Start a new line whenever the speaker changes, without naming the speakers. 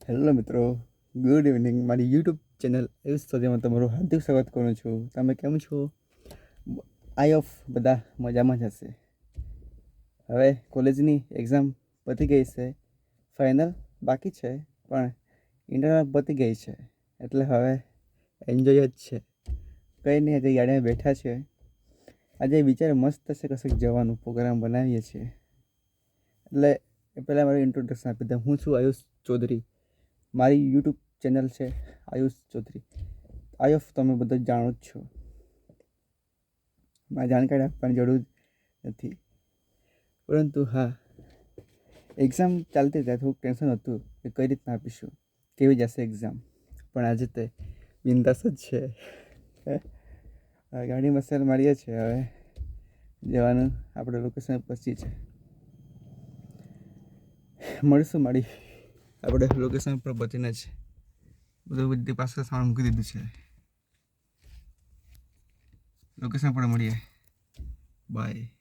Hello મિત્રો, good evening. મારી YouTube channel એવી સ્ટોરીમાં તમારું હાર્દિક સ્વાગત કરું છું. તમે કેમ છો? આઈ ઓફ બધા મજામાં જ હશે. હવે કોલેજની એક્ઝામ પતી ગઈ છે, ફાઇનલ બાકી છે, પણ ઇન્ટરનલ પતી ગઈ છે, એટલે હવે એન્જોય જ છે. કંઈ નહીં, આજે ગાડીમાં બેઠા છે. આજે વિચાર મસ્ત છે, કશેક જવાનું પ્રોગ્રામ બનાવીએ છીએ. એટલે પહેલાં મારું ઇન્ટ્રોડક્શન આપી દઉં. હું છું આયુષ ચૌધરી. મારી યુટ્યુબ ચેનલ છે આયુષ ચૌધરી. આયુષ તમે બધા જાણો જ છો, મારે જાણકારી આપવાની જરૂર નથી. પરંતુ હા, એક્ઝામ ચાલતી ત્યારે થોડુંક ટેન્શન હતું કે કઈ રીતના આપીશું, કેવી જશે એક્ઝામ. પણ આજે તે બિંદાસ જ છે. ગાડી મસાલ મારીએ છીએ. હવે જવાનું આપણે લોકેશન પહોંચી છે. મળીશું આપણે લોકેશન પર પહોંચીને જ બધું બધી પાસે સામાન મૂકી દીધું છે. લોકેશન પર મળીએ. બાય.